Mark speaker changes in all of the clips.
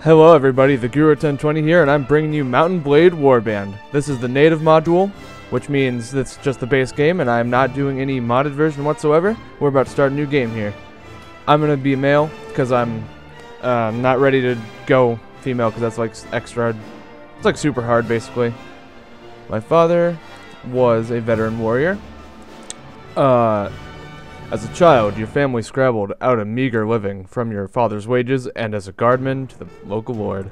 Speaker 1: Hello everybody, the Guru1020 here, and I'm bringing you Mount&Blade Warband. This is the native module, which means it's just the base game, and I'm not doing any modded version whatsoever. We're about to start a new game here. I'm going to be male, because I'm not ready to go female, because that's like extra, it's like super hard basically. My father was a veteran warrior. As a child, your family scrabbled out a meager living from your father's wages and as a guardman to the local lord.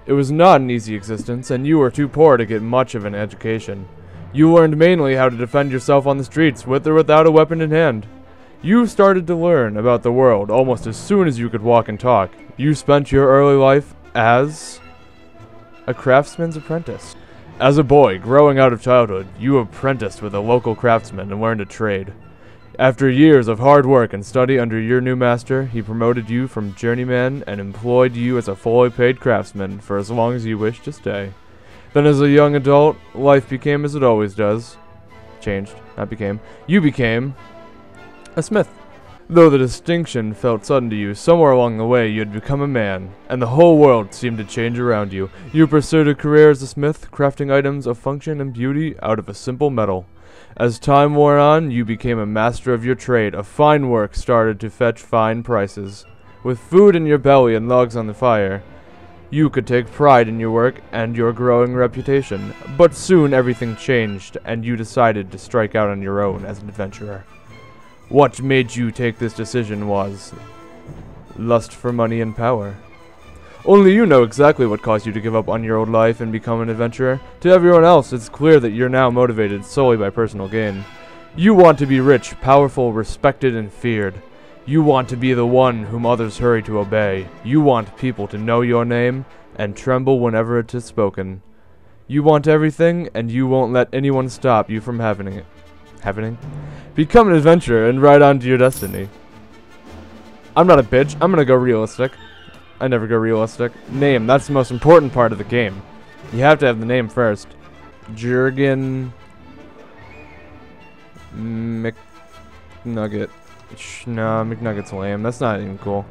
Speaker 1: It was not an easy existence, and you were too poor to get much of an education. You learned mainly how to defend yourself on the streets, with or without a weapon in hand. You started to learn about the world almost as soon as you could walk and talk. You spent your early life as a craftsman's apprentice. As a boy, growing out of childhood, you apprenticed with a local craftsman and learned a trade. After years of hard work and study under your new master, he promoted you from journeyman and employed you as a fully paid craftsman for as long as you wished to stay. Then as a young adult, life became as it always does. Changed, not became. You became a smith. Though the distinction felt sudden to you, somewhere along the way you had become a man, and the whole world seemed to change around you. You pursued a career as a smith, crafting items of function and beauty out of a simple metal. As time wore on, you became a master of your trade. A fine work started to fetch fine prices. With food in your belly and logs on the fire, you could take pride in your work and your growing reputation. But soon everything changed, and you decided to strike out on your own as an adventurer. What made you take this decision was lust for money and power. Only you know exactly what caused you to give up on your old life and become an adventurer. To everyone else, it's clear that you're now motivated solely by personal gain. You want to be rich, powerful, respected, and feared. You want to be the one whom others hurry to obey. You want people to know your name and tremble whenever it is spoken. You want everything, and you won't let anyone stop you from having it. Become an adventurer and ride on to your destiny. I'm not a bitch. I'm gonna go realistic. I never go realistic. Name, that's the most important part of the game. You have to have the name first. Jurgen McNugget. No, McNugget's lame. That's not even cool.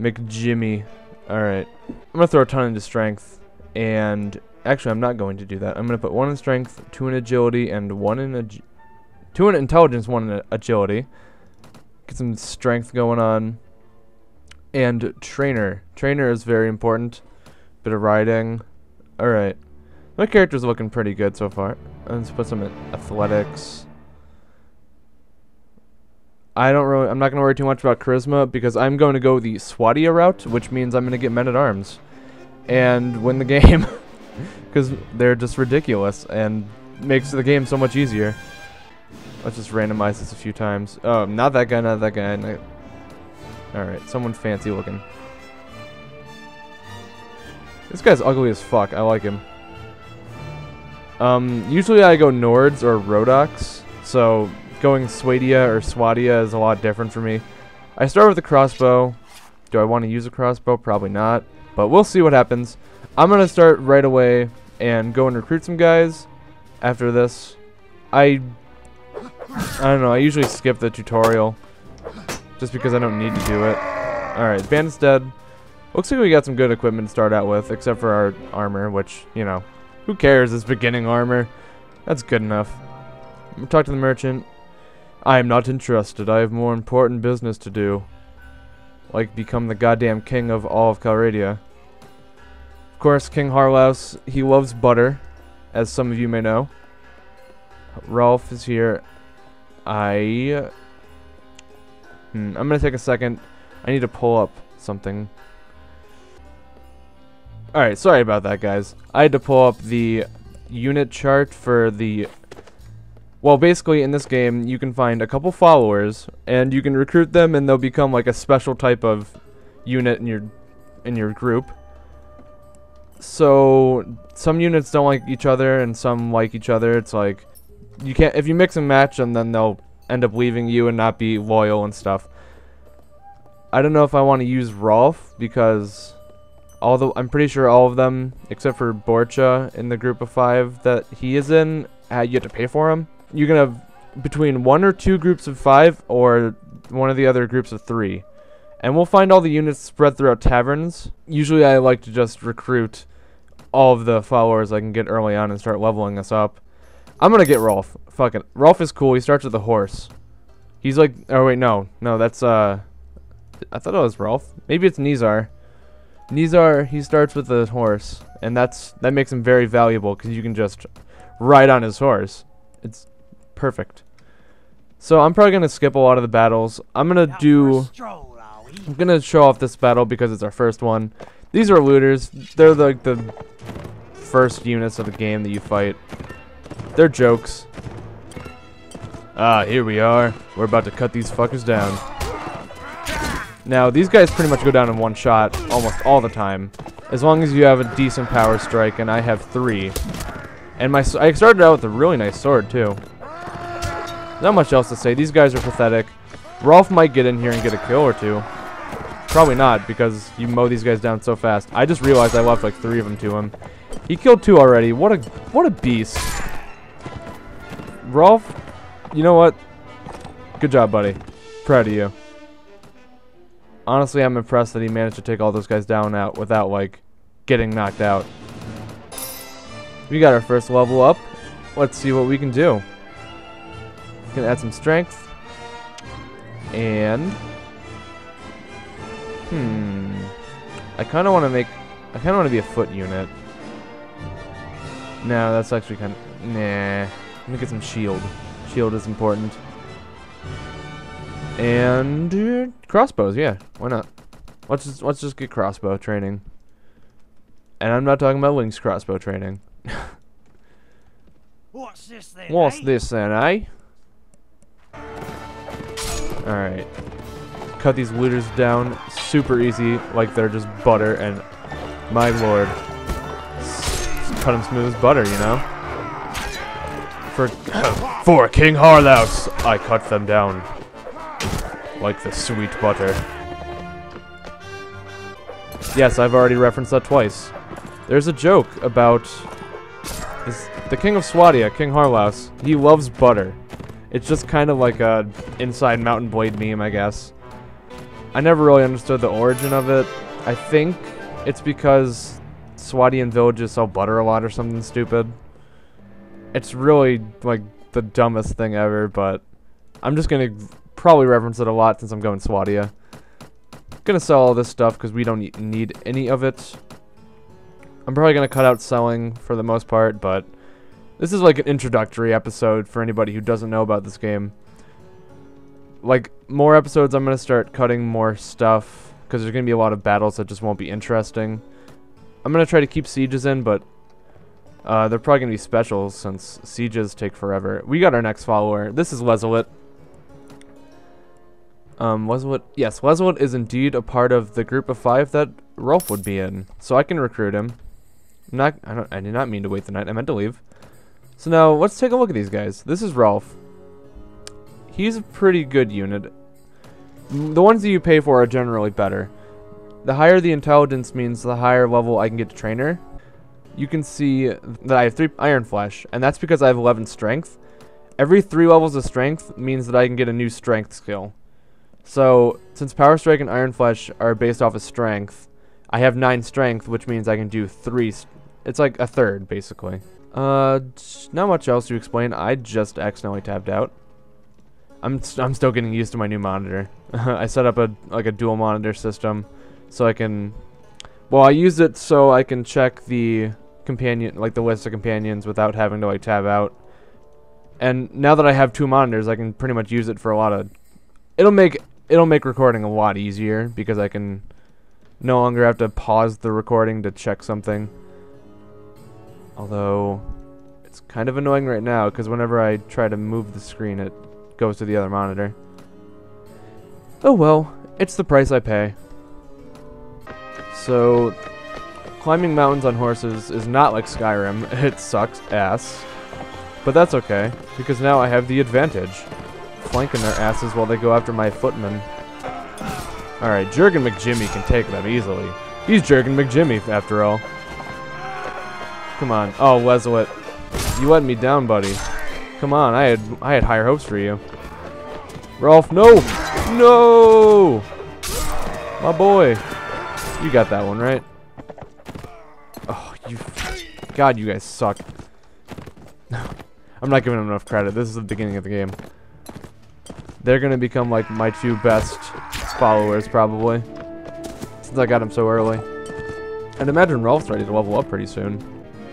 Speaker 1: McJimmy. Alright. I'm gonna throw a ton into strength. And actually I'm not going to do that. I'm gonna put 1 in strength, 2 in agility, and 1 in 2 in intelligence, 1 in agility. Get some strength going on. And trainer. Trainer is very important. Bit of riding. Alright. My character's looking pretty good so far. Let's put some athletics. I'm not gonna worry too much about charisma because I'm going to go the Swadia route, which means I'm gonna get men at arms and win the game because they're just ridiculous and makes the game so much easier. Let's just randomize this a few times. Oh, not that guy, not that guy. Alright, someone fancy looking. This guy's ugly as fuck. I like him. Usually I go Nords or Rodox, so going Swadia or Swadia is a lot different for me. I start with a crossbow. Do I want to use a crossbow? Probably not, but we'll see what happens. I'm going to start right away and go and recruit some guys after this. I don't know, I usually skip the tutorial. Just because I don't need to do it. Alright, Bandit's dead. Looks like we got some good equipment to start out with, except for our armor, which, you know, who cares? It's beginning armor. That's good enough. Talk to the merchant. I am not interested. I have more important business to do. Like become the goddamn king of all of Calradia. Of course, King Harlaus, he loves butter, as some of you may know. Rolf is here. I'm gonna take a second. I need to pull up something. Alright, sorry about that, guys. I had to pull up the unit chart for the... Well, basically, in this game, you can find a couple followers, and you can recruit them, and they'll become like a special type of unit in your group. So, some units don't like each other, and some like each other. It's like, you can't... If you mix and match them, then they'll end up leaving you and not be loyal and stuff. I don't know if I want to use Rolf because I'm pretty sure all of them except for Borcha in the group of 5 that he is in, you have to pay for him. You can have between 1 or 2 groups of 5 or one of the other groups of 3. And we'll find all the units spread throughout taverns. Usually I like to just recruit all of the followers I can get early on and start leveling us up. I'm gonna get Rolf. Fuck it. Rolf is cool. He starts with a horse. He's like, oh wait, no, that's I thought it was Rolf. Maybe it's Nizar. Nizar, he starts with a horse, and that makes him very valuable because you can just ride on his horse. It's perfect. So I'm probably gonna skip a lot of the battles. I'm gonna show off this battle because it's our first one. These are looters. They're like the first units of the game that you fight. They're jokes. Ah, here we are. We're about to cut these fuckers down. Now, these guys pretty much go down in one shot almost all the time, as long as you have a decent power strike, and I have 3. And I started out with a really nice sword, too. Not much else to say. These guys are pathetic. Rolf might get in here and get a kill or 2. Probably not, because you mow these guys down so fast. I just realized I left like 3 of them to him. He killed 2 already. What a beast. Rolf, you know what? Good job, buddy. Proud of you. Honestly, I'm impressed that he managed to take all those guys down without, like, getting knocked out. We got our first level up. Let's see what we can do. Gonna add some strength. And... I kind of want to be a foot unit. No, that's actually kind of... Nah. Let me get some shield. Shield is important. And crossbows, yeah, why not? Let's just get crossbow training. And I'm not talking about Link's crossbow training.
Speaker 2: What's this then?
Speaker 1: What's this then, eh? Alright. Cut these looters down super easy, like they're just butter, and my lord. Cut them smooth as butter, you know? For King Harlaus, I cut them down. Like the sweet butter. Yes, I've already referenced that twice. There's a joke about the King of Swadia, King Harlaus. He loves butter. It's just kind of like a inside Mount&Blade meme, I guess. I never really understood the origin of it. I think it's because Swadian villages sell butter a lot or something stupid. It's really like the dumbest thing ever, but I'm just gonna probably reference it a lot since I'm going Swadia. Gonna sell all this stuff because we don't need any of it. I'm probably gonna cut out selling for the most part, but this is like an introductory episode for anybody who doesn't know about this game. Like, more episodes I'm gonna start cutting more stuff because there's gonna be a lot of battles that just won't be interesting. I'm gonna try to keep sieges in, but they're probably gonna be specials since sieges take forever. We got our next follower. This is Lezelit. Yes, Lezelit is indeed a part of the group of 5 that Rolf would be in, so I can recruit him. I did not mean to wait the night. I meant to leave. So now let's take a look at these guys. This is Rolf. He's a pretty good unit. The ones that you pay for are generally better. The higher the intelligence means the higher level I can get to trainer. You can see that I have 3 iron flesh, and that's because I have 11 strength. Every 3 levels of strength means that I can get a new strength skill. So, since Power Strike and Iron Flesh are based off of strength, I have 9 strength, which means I can do 3. It's like a third, basically. Not much else to explain. I just accidentally tabbed out. I'm still getting used to my new monitor. I set up a dual monitor system, so I can... Well, I used it so I can check the companion, like the list of companions, without having to like tab out. And now that I have 2 monitors, I can pretty much use it for a lot of... It'll make recording a lot easier because I can no longer have to pause the recording to check something. Although it's kind of annoying right now because whenever I try to move the screen, it goes to the other monitor. Oh well, it's the price I pay. So climbing mountains on horses is not like Skyrim. It sucks ass. But that's okay because now I have the advantage. Flanking their asses while they go after my footmen. Alright, Jurgen McJimmy can take them easily. He's Jurgen McJimmy, after all. Come on. Oh, Lezelit. You let me down, buddy. Come on, I had higher hopes for you. Rolf, no! No! My boy. You got that one, right? Oh, you... God, you guys suck. I'm not giving them enough credit. This is the beginning of the game. They're going to become, like, my 2 best followers, probably. Since I got them so early. And imagine Rolf's ready to level up pretty soon.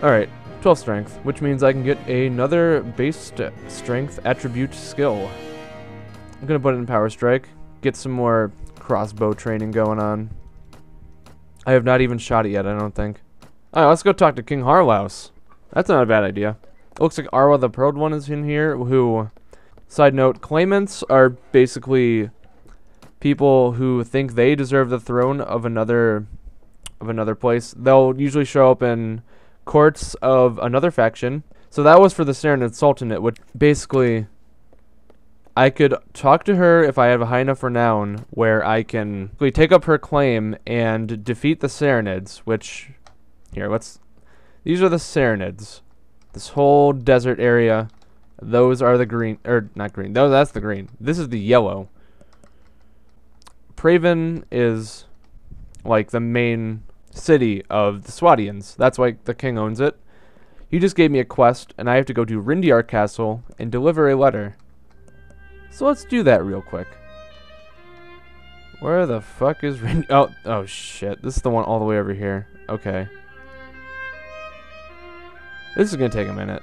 Speaker 1: Alright, 12 strength, which means I can get another base strength attribute skill. I'm going to put it in Power Strike. Get some more crossbow training going on. I have not even shot it yet, I don't think. Alright, let's go talk to King Harlaus. That's not a bad idea. It looks like Arwa the Pearled One is in here, who... Side note, claimants are basically people who think they deserve the throne of another place. They'll usually show up in courts of another faction. So that was for the Serenade Sultanate, which basically... I could talk to her if I have a high enough renown where I can take up her claim and defeat the Serenades, which... Here, these are the Serenades. This whole desert area, those are the green... Or, not green. That's the green. This is the yellow. Praven is, like, the main city of the Swadians. That's why the king owns it. He just gave me a quest, and I have to go to Rindiar Castle and deliver a letter. So let's do that real quick. Where the fuck is Rindiar? Oh shit. This is the one all the way over here. Okay. This is gonna take a minute.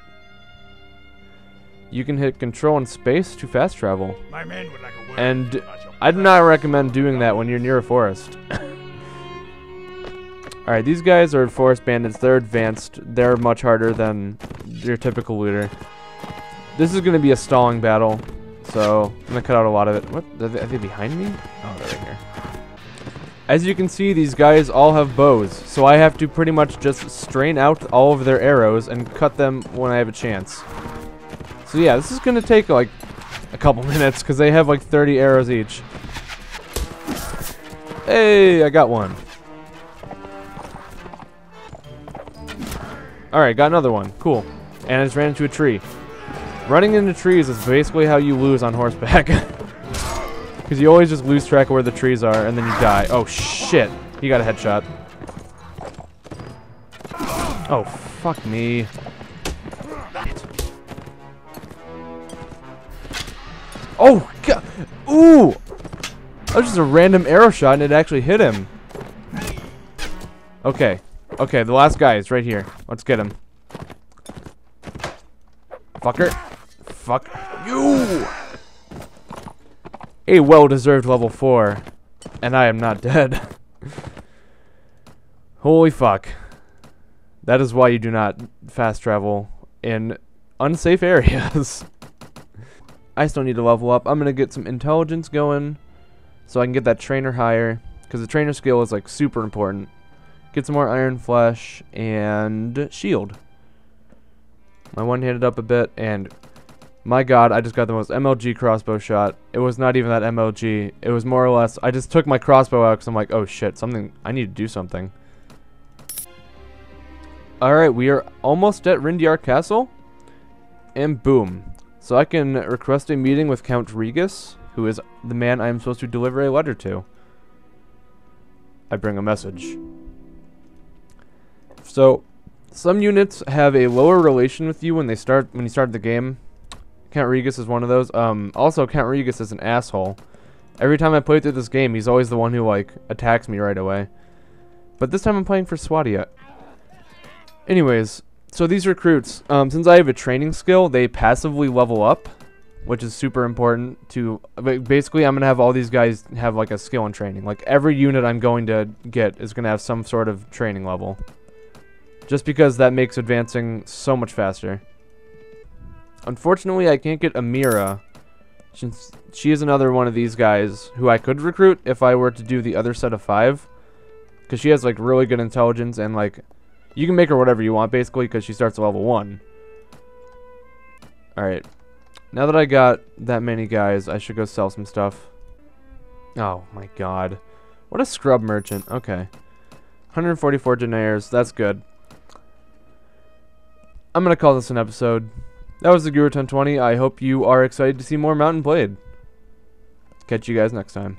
Speaker 1: You can hit control and space to fast travel.
Speaker 2: My men would like a word
Speaker 1: And I do not recommend doing that when you're near a forest. Alright, these guys are forest bandits. They're advanced. They're much harder than your typical looter. This is gonna be a stalling battle. So, I'm going to cut out a lot of it. What? Are they behind me? Oh, they're right here. As you can see, these guys all have bows. So I have to pretty much just strain out all of their arrows and cut them when I have a chance. So yeah, this is going to take like a couple minutes because they have like 30 arrows each. Hey, I got one. Alright, got another one. Cool. And I just ran into a tree. Running into trees is basically how you lose on horseback. Because you always just lose track of where the trees are, and then you die. Oh, shit. He got a headshot. Oh, fuck me. Oh, God. Ooh! That was just a random arrow shot, and it actually hit him. Okay. Okay, the last guy is right here. Let's get him. Fucker. Fuck you! A well-deserved level 4. And I am not dead. Holy fuck. That is why you do not fast travel in unsafe areas. I still need to level up. I'm gonna get some intelligence going so I can get that trainer higher. Because the trainer skill is like super important. Get some more iron flesh and shield. My one-handed up a bit, and my god, I just got the most MLG crossbow shot. It was not even that MLG. It was more or less, I just took my crossbow out because I'm like, oh shit, I need to do something. Alright, we are almost at Rindiar Castle. And boom. So I can request a meeting with Count Regis, who is the man I am supposed to deliver a letter to. I bring a message. So, some units have a lower relation with you when you start the game. Count Regis is one of those. Also, Count Regis is an asshole. Every time I play through this game, he's always the one who, like, attacks me right away. But this time I'm playing for Swadia. Anyways, so these recruits, since I have a training skill, they passively level up, which is super important to... Basically, I'm going to have all these guys have, like, a skill and training. Like, every unit I'm going to get is going to have some sort of training level. Just because that makes advancing so much faster. Unfortunately, I can't get Amira, since she is another one of these guys who I could recruit if I were to do the other set of 5. Because she has, like, really good intelligence and, like, you can make her whatever you want, basically, because she starts at level 1. Alright. Now that I got that many guys, I should go sell some stuff. Oh, my god. What a scrub merchant. Okay. 144 deniers. That's good. I'm going to call this an episode. That was the Guru 1020. I hope you are excited to see more Mount&Blade. Catch you guys next time.